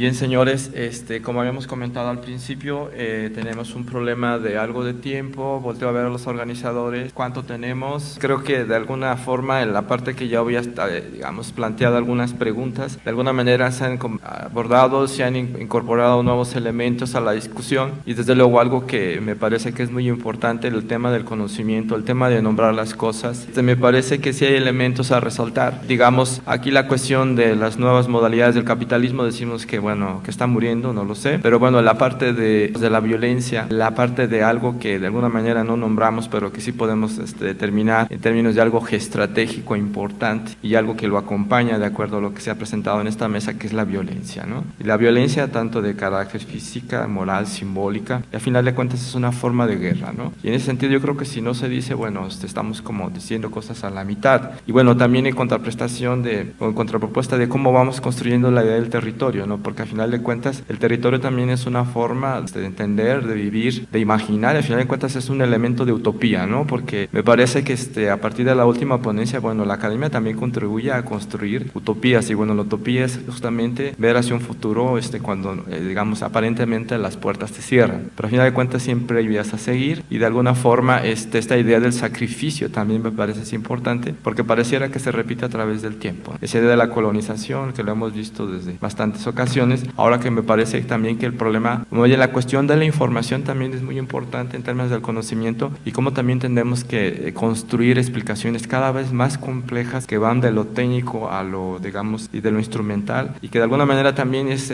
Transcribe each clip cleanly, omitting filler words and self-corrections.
Bien, señores, como habíamos comentado al principio, tenemos un problema de algo de tiempo. Volteo a ver a los organizadores, cuánto tenemos. Creo que de alguna forma en la parte que ya había, digamos, planteado algunas preguntas, de alguna manera se han abordado, se han incorporado nuevos elementos a la discusión, y desde luego algo que me parece que es muy importante, el tema del conocimiento, el tema de nombrar las cosas. Me parece que sí hay elementos a resaltar. Digamos, aquí la cuestión de las nuevas modalidades del capitalismo, decimos que, bueno, que está muriendo, no lo sé, pero bueno, la parte de la violencia, la parte de algo que de alguna manera no nombramos, pero que sí podemos determinar en términos de algo estratégico importante y algo que lo acompaña de acuerdo a lo que se ha presentado en esta mesa, que es la violencia, ¿no? Y la violencia tanto de carácter física, moral, simbólica, y al final de cuentas es una forma de guerra, ¿no? Y en ese sentido yo creo que si no se dice, bueno, estamos como diciendo cosas a la mitad. Y bueno, también en contraprestación o en contrapropuesta de cómo vamos construyendo la idea del territorio, ¿no? Porque al final de cuentas el territorio también es una forma de entender, de vivir, de imaginar, y al final de cuentas es un elemento de utopía, ¿no? Porque me parece que a partir de la última ponencia, bueno, la academia también contribuye a construir utopías, y bueno, la utopía es justamente ver hacia un futuro cuando, digamos, aparentemente las puertas se cierran, pero al final de cuentas siempre hay vías a seguir, y de alguna forma esta idea del sacrificio también me parece importante, porque pareciera que se repite a través del tiempo. Esa idea de la colonización, que lo hemos visto desde bastantes ocasiones, ahora que me parece también que el problema, como oye, la cuestión de la información también es muy importante en términos del conocimiento, y cómo también tenemos que construir explicaciones cada vez más complejas que van de lo técnico a lo, digamos, y de lo instrumental, y que de alguna manera también es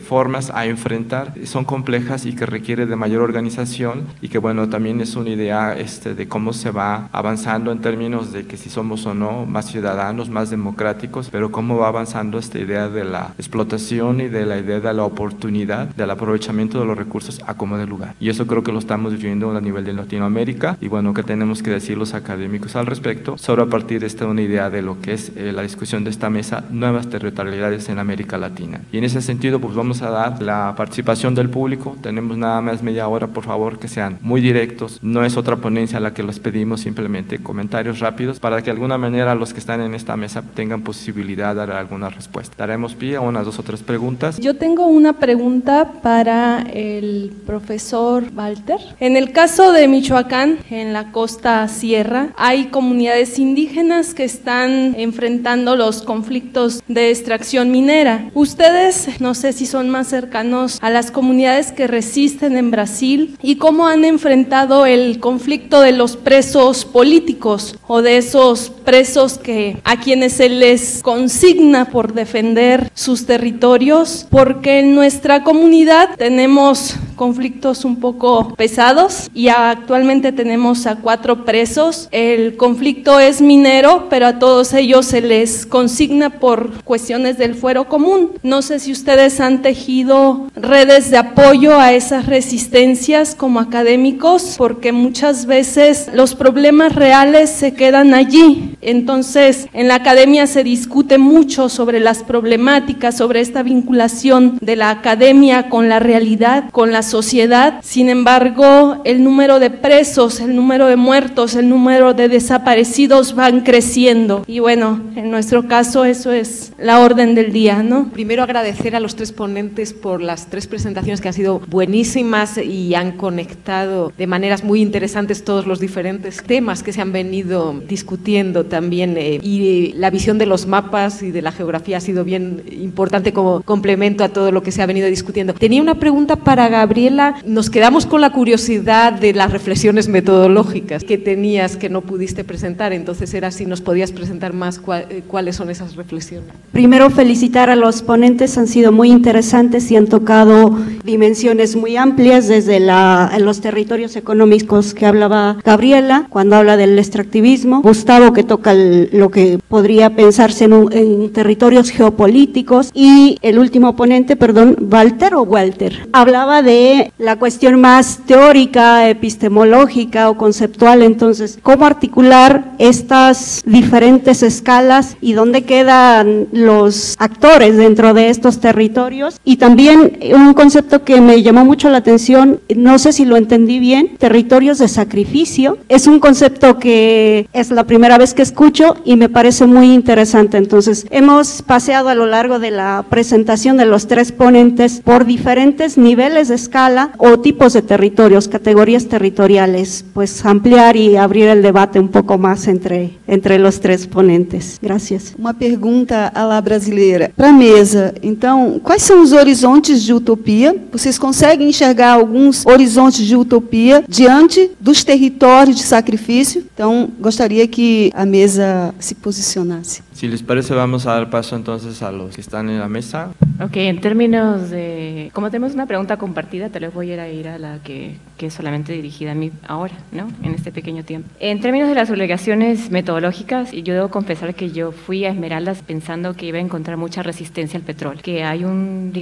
formas a enfrentar, son complejas y que requiere de mayor organización, y que bueno, también es una idea de cómo se va avanzando en términos de que si somos o no más ciudadanos, más democráticos, pero cómo va avanzando esta idea de la explotación y de la idea de la oportunidad, del aprovechamiento de los recursos a como de lugar. Y eso creo que lo estamos viviendo a nivel de Latinoamérica, y bueno, que tenemos que decir los académicos al respecto, sobre a partir de una idea de lo que es la discusión de esta mesa, nuevas territorialidades en América Latina. Y en ese sentido, pues vamos a dar la participación del público. Tenemos nada más media hora, por favor, que sean muy directos. No es otra ponencia a la que les pedimos, simplemente comentarios rápidos para que de alguna manera los que están en esta mesa tengan posibilidad de dar alguna respuesta. Daremos pie a unas 2 o 3 preguntas. Yo tengo una pregunta para el profesor Walter. En el caso de Michoacán, en la costa sierra, hay comunidades indígenas que están enfrentando los conflictos de extracción minera. Ustedes, no sé si son más cercanos a las comunidades que resisten en Brasil, y cómo han enfrentado el conflicto de los presos políticos o de esos presos a quienes se les consigna por defender sus territorios, porque en nuestra comunidad tenemos conflictos un poco pesados y actualmente tenemos a 4 presos. El conflicto es minero, pero a todos ellos se les consigna por cuestiones del fuero común. No sé si ustedes han tejido redes de apoyo a esas resistencias como académicos, porque muchas veces los problemas reales se quedan allí. Entonces, en la academia se discute mucho sobre las problemáticas, sobre esta vinculación de la academia con la realidad, con la sociedad. Sin embargo, el número de presos, el número de muertos, el número de desaparecidos van creciendo. Y bueno, en nuestro caso eso es la orden del día, ¿no? Primero agradecer a los 3 ponentes por las 3 presentaciones que han sido buenísimas y han conectado de maneras muy interesantes todos los diferentes temas que se han venido discutiendo también, y la visión de los mapas y de la geografía ha sido bien importante como complemento a todo lo que se ha venido discutiendo. Tenía una pregunta para Gabriela. Nos quedamos con la curiosidad de las reflexiones metodológicas que tenías que no pudiste presentar, entonces era si nos podías presentar más cuáles son esas reflexiones. Primero, felicitar a los ponentes, han sido muy interesantes y han tocado dimensiones muy amplias desde los territorios económicos que hablaba Gabriela, cuando habla del extractivismo, Gustavo, que toca lo que podría pensarse en territorios geopolíticos, y el último ponente, perdón, Walter, hablaba de de la cuestión más teórica, epistemológica o conceptual. Entonces, ¿cómo articular estas diferentes escalas y dónde quedan los actores dentro de estos territorios? Y también un concepto que me llamó mucho la atención, no sé si lo entendí bien, territorios de sacrificio. Es un concepto que es la primera vez que escucho y me parece muy interesante. Entonces, hemos paseado a lo largo de la presentación de los tres ponentes por diferentes niveles de escala o tipos de territorios, categorías territoriales, pues ampliar y abrir el debate un poco más entre los tres ponentes. Gracias. Uma pergunta à la brasileira. Para a mesa, então, quais são os horizontes de utopia? Vocês conseguem enxergar alguns horizontes de utopia diante dos territórios de sacrifício? Então, gostaria que a mesa se posicionasse. Si les parece, vamos a dar paso entonces a los que están en la mesa. Ok, en términos de... Como tenemos una pregunta compartida, tal vez voy a ir a la que es solamente dirigida a mí ahora, ¿no? En este pequeño tiempo. En términos de las obligaciones metodológicas, yo debo confesar que yo fui a Esmeraldas pensando que iba a encontrar mucha resistencia al petróleo, que hay un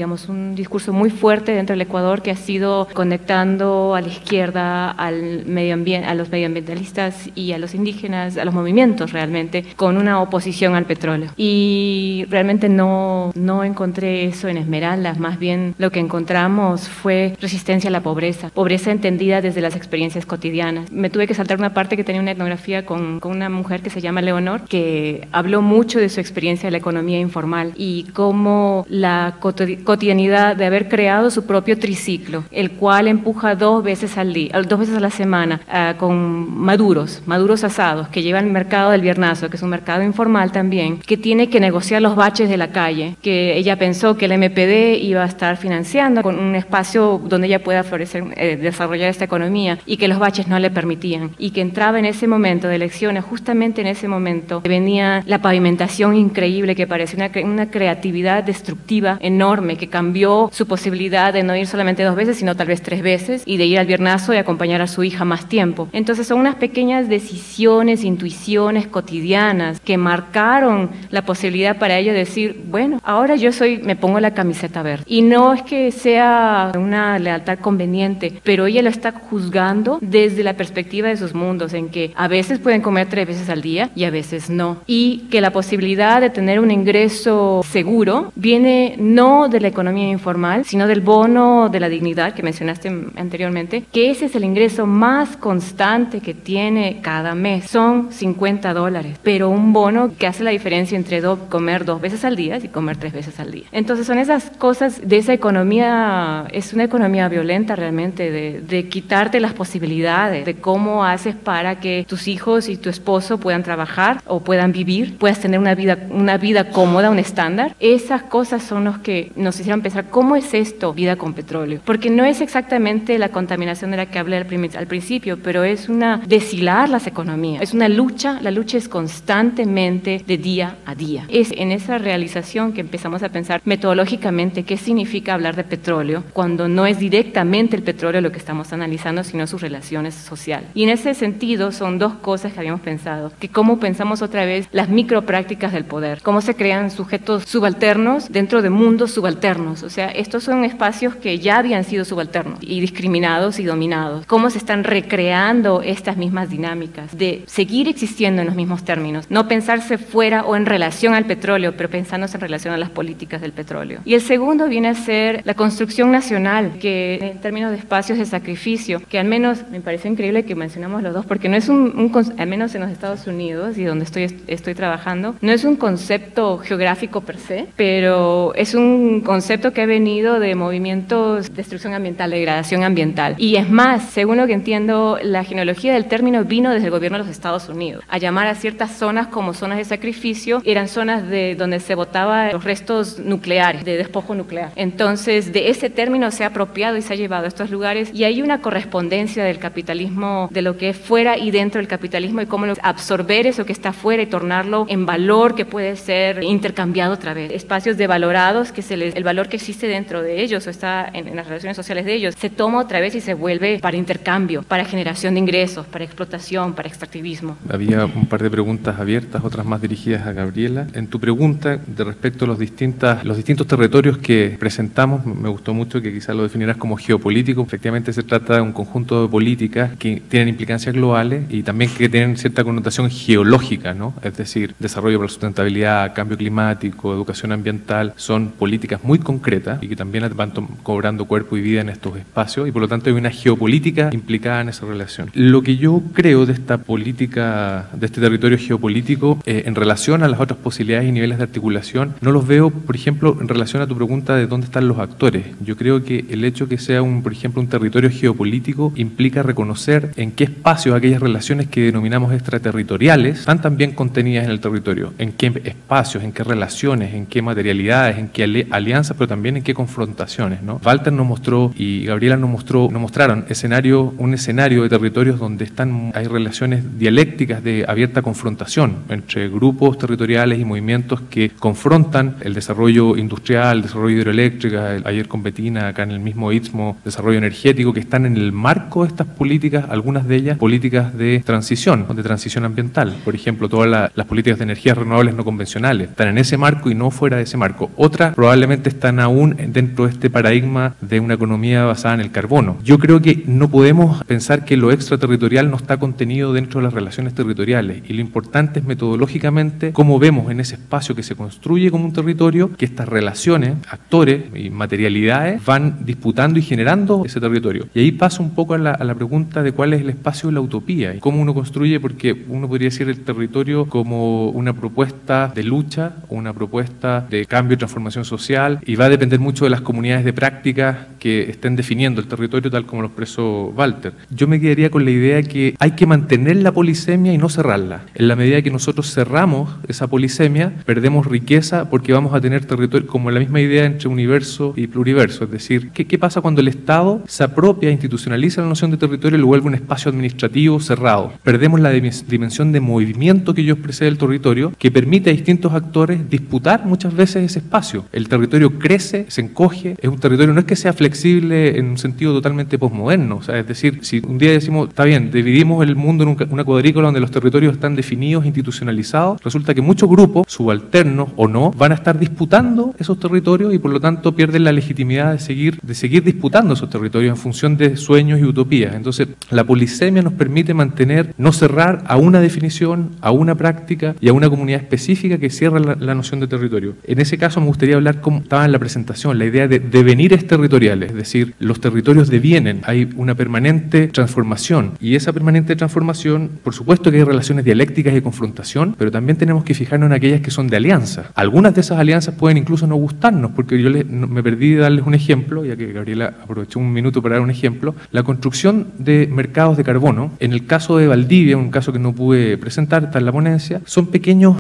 discurso muy fuerte dentro del Ecuador que ha sido conectando a la izquierda, al medio ambiente, a los medioambientalistas y a los indígenas, a los movimientos realmente, con una oposición al petróleo. Y realmente no encontré eso en Esmeraldas, más bien lo que encontramos fue resistencia a la pobreza entendida desde las experiencias cotidianas. Me tuve que saltar una parte que tenía una etnografía con una mujer que se llama Leonor, que habló mucho de su experiencia de la economía informal y cómo la cotidianidad de haber creado su propio triciclo, el cual empuja 2 veces al día, 2 veces a la semana, con maduros asados, que lleva al mercado del Viernazo, que es un mercado informal también, que tiene que negociar los baches de la calle, que ella pensó que el MPD iba a estar financiando con un espacio donde ella pueda florecer, desarrollar esta economía, y que los baches no le permitían, y que entraba en ese momento de elecciones, justamente en ese momento venía la pavimentación increíble que parecía una creatividad destructiva enorme, que cambió su posibilidad de no ir solamente 2 veces, sino tal vez 3 veces, y de ir al Viernazo y acompañar a su hija más tiempo. Entonces son unas pequeñas decisiones, intuiciones cotidianas que marcaron la posibilidad para ella de decir, bueno, ahora me pongo la camiseta verde. Y no es que sea una lealtad conveniente, pero ella lo está juzgando desde la perspectiva de sus mundos, en que a veces pueden comer 3 veces al día y a veces no. Y que la posibilidad de tener un ingreso seguro viene no de la economía informal, sino del bono de la dignidad que mencionaste anteriormente, que ese es el ingreso más constante que tiene cada mes. Son $50, pero un bono que hace la diferencia entre comer 2 veces al día y comer 3 veces al día. Entonces son esas cosas de esa economía, es una economía violenta realmente, de quitarte las posibilidades, de cómo haces para que tus hijos y tu esposo puedan trabajar o puedan vivir, puedas tener una vida cómoda, un estándar. Esas cosas son los que nos hicieron pensar, ¿cómo es esto, vida con petróleo? Porque no es exactamente la contaminación de la que hablé al principio, pero es una deshilar las economías, es una lucha, la lucha es constantemente de día a día. Es en esa realización que empezamos a pensar metodológicamente qué significa hablar de petróleo cuando no es directamente el petróleo lo que estamos analizando, sino sus relaciones sociales. Y en ese sentido son 2 cosas que habíamos pensado, que cómo pensamos otra vez las microprácticas del poder, cómo se crean sujetos subalternos dentro de mundos subalternos, o sea, estos son espacios que ya habían sido subalternos y discriminados y dominados, cómo se están recreando estas mismas dinámicas de seguir existiendo en los mismos términos, no pensarse fuera o en relación al petróleo, pero pensándose en relación a las políticas del petróleo. Y el segundo viene a ser la construcción nacional, que en términos de espacios de sacrificio, que al menos me pareció increíble que mencionamos los dos, porque no es al menos en los Estados Unidos y donde estoy trabajando, no es un concepto geográfico per se, pero es un concepto que ha venido de movimientos de destrucción ambiental, de degradación ambiental. Y es más, según lo que entiendo, la genealogía del término vino desde el gobierno de los Estados Unidos, a llamar a ciertas zonas como zonas de sacrificio, eran zonas donde se botaba los restos nucleares, de despojo nuclear. Entonces, de ese término se ha apropiado y se ha llevado a estos lugares, y hay una correspondencia del capitalismo, de lo que es fuera y dentro del capitalismo, y cómo absorber eso que está fuera y tornarlo en valor que puede ser intercambiado otra vez. Espacios devalorados, que el valor que existe dentro de ellos o está en las relaciones sociales de ellos, se toma otra vez y se vuelve para intercambio, para generación de ingresos, para explotación, explotación, para extractivismo. Había un par de preguntas abiertas, otras más dirigidas a Gabriela. En tu pregunta, de respecto a los distintos territorios que presentamos, me gustó mucho que quizás lo definirás como geopolítico. Efectivamente se trata de un conjunto de políticas que tienen implicancias globales y también que tienen cierta connotación geológica, ¿no? Es decir, desarrollo para la sustentabilidad, cambio climático, educación ambiental, son políticas muy concretas y que también van cobrando cuerpo y vida en estos espacios, y por lo tanto hay una geopolítica implicada en esa relación. Lo que yo creo de esta política, de este territorio geopolítico, en relación a las otras posibilidades y niveles de articulación, no los veo, por ejemplo, en relación a tu pregunta de dónde están los actores. Yo creo que el hecho que sea por ejemplo, un territorio geopolítico implica reconocer en qué espacios aquellas relaciones que denominamos extraterritoriales están también contenidas en el territorio, en qué espacios, en qué relaciones, en qué materialidades, en qué alianzas, pero también en qué confrontaciones, ¿no? Walter nos mostró y Gabriela nos mostraron un escenario de territorios donde hay relaciones dialécticas de abierta confrontación entre grupos territoriales y movimientos que confrontan el desarrollo industrial, el desarrollo hidroeléctrico, ayer con Betina, acá en el mismo Istmo, desarrollo energético, que están en el marco de estas políticas, algunas de ellas políticas de transición ambiental. Por ejemplo, todas las políticas de energías renovables no convencionales están en ese marco y no fuera de ese marco. Otras probablemente están aún dentro de este paradigma de una economía basada en el carbono. Yo creo que no podemos pensar que lo extraterritorial no está contenido dentro de las relaciones territoriales, y lo importante es metodológicamente cómo vemos en ese espacio que se construye como un territorio que estas relaciones, actores y materialidades van disputando y generando ese territorio. Y ahí pasa un poco a la pregunta de cuál es el espacio de la utopía y cómo uno construye, porque uno podría decir el territorio como una propuesta de lucha o una propuesta de cambio y transformación social, y va a depender mucho de las comunidades de práctica que estén definiendo el territorio tal como lo expresó Walter. Yo me quedaría con la idea que hay que mantener la polisemia y no cerrarla. En la medida que nosotros cerramos esa polisemia, perdemos riqueza, porque vamos a tener territorio como la misma idea entre universo y pluriverso. Es decir, ¿qué pasa cuando el Estado se apropia, institucionaliza la noción de territorio y lo vuelve un espacio administrativo cerrado? Perdemos la dimensión de movimiento que yo expresé del territorio, que permite a distintos actores disputar muchas veces ese espacio. El territorio crece, se encoge, es un territorio, no es que sea flexible en un sentido totalmente posmoderno. O sea, es decir, si un día decimos, está bien, dividimos el mundo en una cuadrícula donde los territorios están definidos, institucionalizados, resulta que muchos grupos, subalternos o no, van a estar disputando esos territorios y por lo tanto pierden la legitimidad de seguir disputando esos territorios en función de sueños y utopías. Entonces, la polisemia nos permite mantener, no cerrar a una definición, a una práctica y a una comunidad específica que cierra la noción de territorio. En ese caso me gustaría hablar, como estaba en la presentación, la idea de devenires territoriales, es decir, los territorios devienen, hay una permanente transformación, y esa permanente transformación, por supuesto que hay relaciones dialécticas y de confrontación, pero también tenemos que fijarnos en aquellas que son de alianza. Algunas de esas alianzas pueden incluso no gustarnos, porque yo me perdí de darles un ejemplo, ya que Gabriela aprovechó un minuto para dar un ejemplo. La construcción de mercados de carbono, en el caso de Valdivia, un caso que no pude presentar, está en la ponencia, son pequeños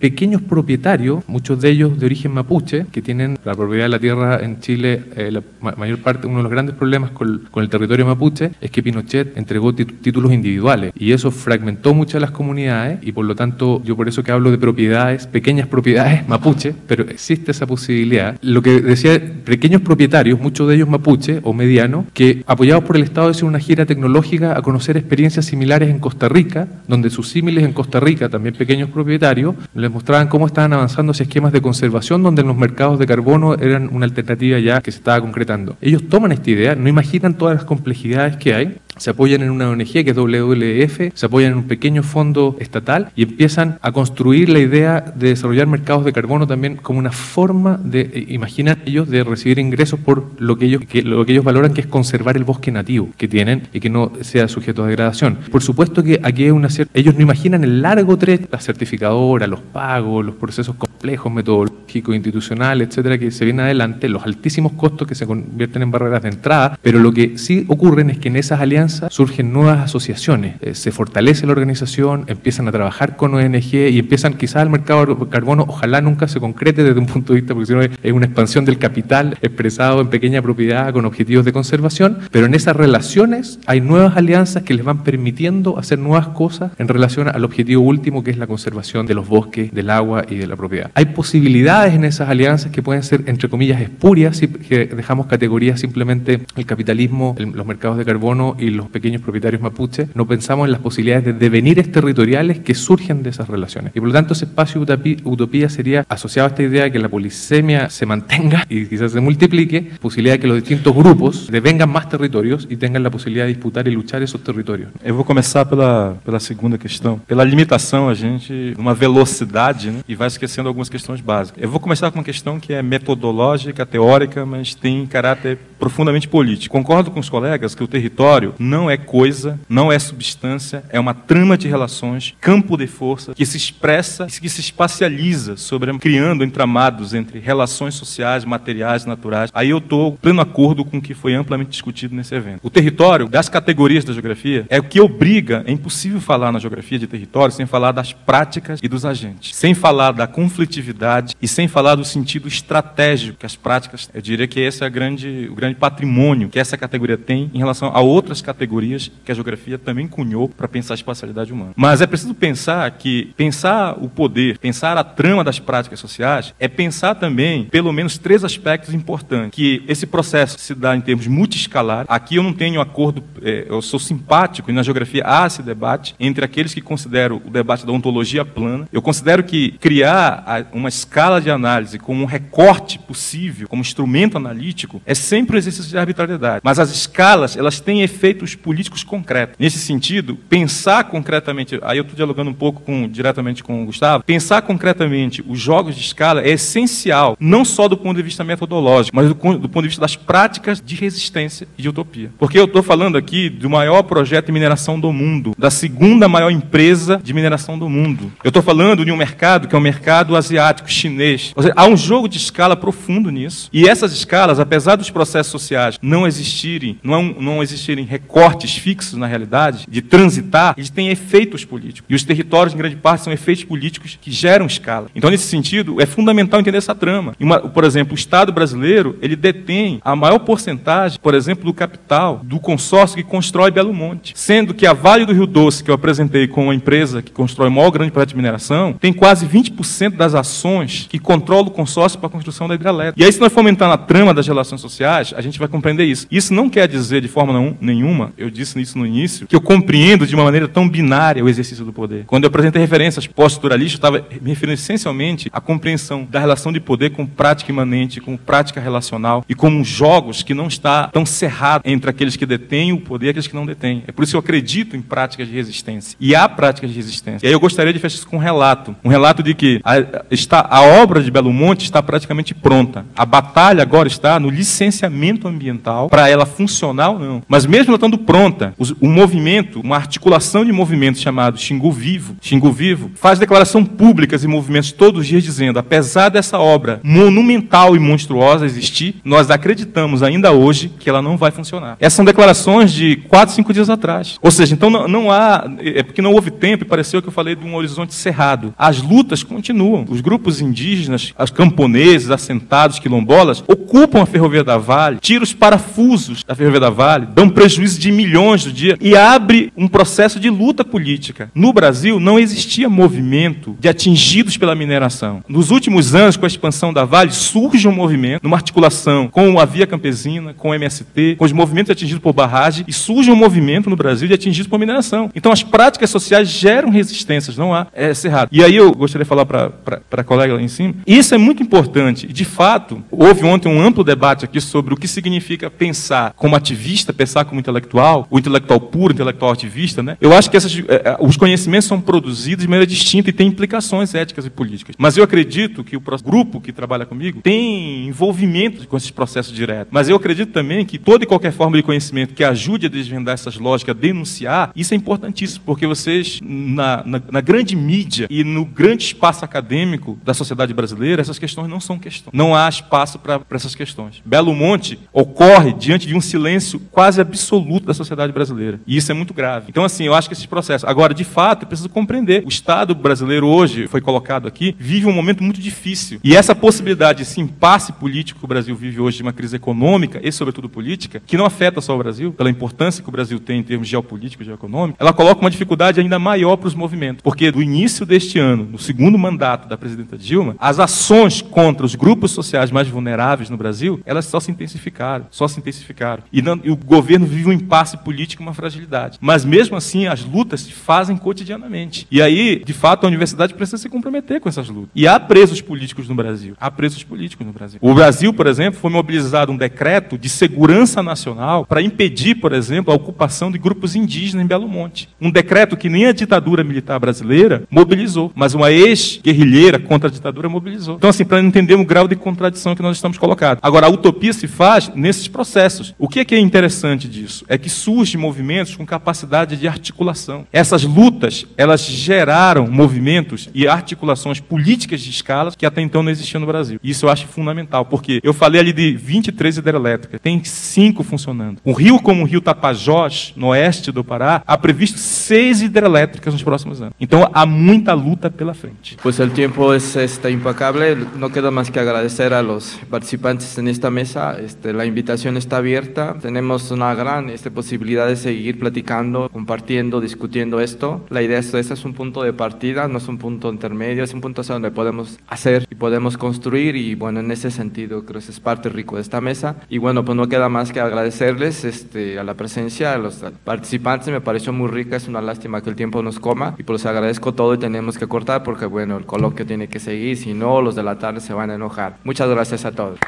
propietarios, muchos de ellos de origen mapuche, que tienen la propiedad de la tierra en Chile. La mayor parte, uno de los grandes problemas con el territorio mapuche es que Pinochet entregó títulos individuales, y eso fragmentó muchas de las comunidades, y por lo tanto yo por eso que hablo de propiedades, pequeñas propiedades mapuche, pero existe esa posibilidad. Lo que decía, pequeños propietarios, muchos de ellos mapuche o medianos, que apoyados por el Estado hicieron una gira tecnológica a conocer experiencias similares en Costa Rica, donde sus símiles en Costa Rica, también pequeños propietarios, les mostraban cómo estaban avanzando hacia esquemas de conservación donde los mercados de carbono eran una alternativa ya que se estaba concretando. Ellos toman esta idea, no imaginan todas las complejidades que hay, se apoyan en una ONG que es WWF, se apoyan en un pequeño fondo estatal y empiezan a construir la idea de desarrollar mercados de carbono también como una forma de, imaginan ellos, de recibir ingresos por lo que ellos valoran que es conservar el bosque nativo que tienen y que no sea sujeto a degradación. Por supuesto que aquí hay ellos no imaginan el largo trecho, la certificadora, los pagos, los procesos complejos, metodológicos, institucionales, etcétera, que se vienen adelante, los altísimos costos que se convierten en barreras de entrada, pero lo que sí ocurre es que en esas alianzas surgen nuevas asociaciones, se fortalece la organización, empiezan a trabajar con ONG y empiezan, quizás el mercado de carbono ojalá nunca se concrete desde un punto de vista, porque si no es una expansión del capital expresado en pequeña propiedad con objetivos de conservación, pero en esas relaciones hay nuevas alianzas que les van permitiendo hacer nuevas cosas en relación al objetivo último, que es la conservación de los bosques, del agua y de la propiedad. Hay posibilidades maldades en esas alianzas que pueden ser, entre comillas, espurias, si que dejamos categorías simplemente el capitalismo, los mercados de carbono y los pequeños propietarios mapuche, no pensamos en las posibilidades de devenires territoriales que surgen de esas relaciones. Y por lo tanto ese espacio utopía sería asociado a esta idea de que la polisemia se mantenga y quizás se multiplique, posibilidad de que los distintos grupos devengan más territorios y tengan la posibilidad de disputar y luchar esos territorios. Eu vou começar pela segunda questão. Pela limitação, a gente, numa velocidade, né, e vai esquecendo algumas questões básicas. Eu vou começar com uma questão que é metodológica, teórica, mas tem caráter profundamente político. Concordo com os colegas que o território não é coisa, não é substância, é uma trama de relações, campo de força, que se expressa, que se espacializa criando entramados entre relações sociais, materiais, naturais. Aí eu estou em pleno acordo com o que foi amplamente discutido nesse evento. O território, das categorias da geografia, é o que obriga, é impossível falar na geografia de território sem falar das práticas e dos agentes, sem falar da conflitividade e sem falar do sentido estratégico que as práticas, eu diria que esse é o grande patrimônio que essa categoria tem em relação a outras categorias que a geografia também cunhou para pensar a espacialidade humana. Mas é preciso pensar que pensar o poder, pensar a trama das práticas sociais, é pensar também, pelo menos, 3 aspectos importantes, que esse processo se dá em termos multiescalares. Aqui eu não tenho acordo, eu sou simpático, e na geografia há esse debate entre aqueles que consideram o debate da ontologia plana. Eu considero que criar uma escala de análise como um recorte possível, como instrumento analítico, é sempre um exercício de arbitrariedade. Mas as escalas, elas têm efeitos políticos concretos. Nesse sentido, pensar concretamente, aí eu estou dialogando um pouco diretamente com o Gustavo, pensar concretamente os jogos de escala é essencial, não só do ponto de vista metodológico, mas do ponto de vista das práticas de resistência e de utopia. Porque eu estou falando aqui do maior projeto de mineração do mundo, da segunda maior empresa de mineração do mundo. Eu estou falando de um mercado que é um mercado asiático, chinês. Ou seja, há um jogo de escala profundo nisso. E essas escalas, apesar dos processos sociais não existirem recortes fixos na realidade, de transitar, eles têm efeitos políticos. E os territórios, em grande parte, são efeitos políticos que geram escala. Então, nesse sentido, é fundamental entender essa trama. Por exemplo, o Estado brasileiro, ele detém a maior porcentagem, por exemplo, do capital do consórcio que constrói Belo Monte. Sendo que a Vale do Rio Doce, que eu apresentei com uma empresa que constrói o maior grande projeto de mineração, tem quase 20% das ações que controla o consórcio para a construção da hidrelétrica. E aí, se nós fomentar na trama das relações sociais, a gente vai compreender isso. Isso não quer dizer, de forma nenhuma, eu disse isso no início, que eu compreendo de uma maneira tão binária o exercício do poder. Quando eu apresentei referências pós-estruturalistas, eu estava me referindo essencialmente à compreensão da relação de poder com prática imanente, com prática relacional e com jogos que não está tão cerrado entre aqueles que detêm o poder e aqueles que não detêm. É por isso que eu acredito em práticas de resistência. E há práticas de resistência. E aí eu gostaria de fechar isso com um relato de que a obra de Belo Monte está praticamente pronta. A batalha agora está no licenciamento ambiental para ela funcionar ou não. Mas mesmo ela estando pronta, o movimento, uma articulação de movimentos chamado Xingu Vivo, faz declaração públicas e movimentos todos os dias dizendo, apesar dessa obra monumental e monstruosa existir, nós acreditamos ainda hoje que ela não vai funcionar. Essas são declarações de 4, 5 dias atrás. Ou seja, então não há, é porque não houve tempo e pareceu que eu falei de um horizonte cerrado. As lutas continuam. Os grupos indígenas, os camponeses, assentados, quilombolas, ocupam a Ferrovia da Vale, tiram os parafusos da Ferrovia da Vale, dão prejuízo de milhões do dia e abre um processo de luta política. No Brasil não existia movimento de atingidos pela mineração. Nos últimos anos, com a expansão da Vale, surge um movimento, numa articulação com a Via Campesina, com o MST, com os movimentos atingidos por barragem, e surge um movimento no Brasil de atingidos por mineração. Então as práticas sociais geram resistências, não há cerrado. E aí eu gostaria de falar para a colega lá em cima, isso é muito importante. De fato, houve ontem um amplo debate aqui sobre o que significa pensar como ativista, pensar como intelectual, o intelectual puro, o intelectual ativista, né? Eu acho que os conhecimentos são produzidos de maneira distinta e têm implicações éticas e políticas. Mas eu acredito que o grupo que trabalha comigo tem envolvimento com esses processos diretos. Mas eu acredito também que toda e qualquer forma de conhecimento que ajude a desvendar essas lógicas, a denunciar, isso é importantíssimo, porque vocês, na grande mídia e no grande espaço acadêmico da sociedade brasileira, essas questões não são questões. Não há espaço para essas questões. Belo Monte ocorre diante de um silêncio quase absoluto da sociedade brasileira. E isso é muito grave. Então, assim, eu acho que esses processos... Agora, de fato, eu preciso compreender. O Estado brasileiro hoje, foi colocado aqui, vive um momento muito difícil. E essa possibilidade, esse impasse político que o Brasil vive hoje, de uma crise econômica e, sobretudo, política, que não afeta só o Brasil, pela importância que o Brasil tem em termos geopolíticos e geoeconômicos, ela coloca uma dificuldade ainda maior para os movimentos. Porque do início deste ano, no segundo mandato da presidenta Dilma, as ações contra os grupos sociais mais vulneráveis no Brasil, elas só se intensificaram. E o governo vive um impasse político e uma fragilidade. Mas mesmo assim, as lutas se fazem cotidianamente. E aí, de fato, a universidade precisa se comprometer com essas lutas. E há presos políticos no Brasil. O Brasil, por exemplo, foi mobilizado um decreto de segurança nacional para impedir, por exemplo, a ocupação de grupos indígenas em Belo Monte. Um decreto que nem a ditadura militar brasileira mobilizou, mas uma ex-guerrilheira contra a ditadura mobilizou. Então, assim, para entender o grau de contradição que nós estamos colocados. Agora, a utopia se faz nesses processos. O que é interessante disso? É que surgem movimentos com capacidade de articulação. Essas lutas, elas geraram movimentos e articulações políticas de escala que até então não existiam no Brasil. Isso eu acho fundamental, porque eu falei ali de 23 hidrelétricas, tem 5 funcionando. Um rio como o rio Tapajós, no oeste do Pará, há previsto 6 hidrelétricas nos próximos anos. Então, há muita luta pela frente. Pues el tiempo es impecable. No queda más que agradecer a los participantes en esta mesa. La invitación está abierta. Tenemos una gran posibilidad de seguir platicando, compartiendo, discutiendo esto. La idea es este es un punto de partida, no es un punto intermedio, es un punto hacia donde podemos hacer y podemos construir, y bueno, en ese sentido creo que es parte rico de esta mesa. Y bueno, pues no queda más que agradecerles a la presencia, a los participantes. Me pareció muy rica, es una lástima que el tiempo nos coma, y pues agradezco todo y tenemos que cortar porque bueno, el coloquio tiene que seguir, si no los de la tarde se van a enojar. Muchas gracias a todos.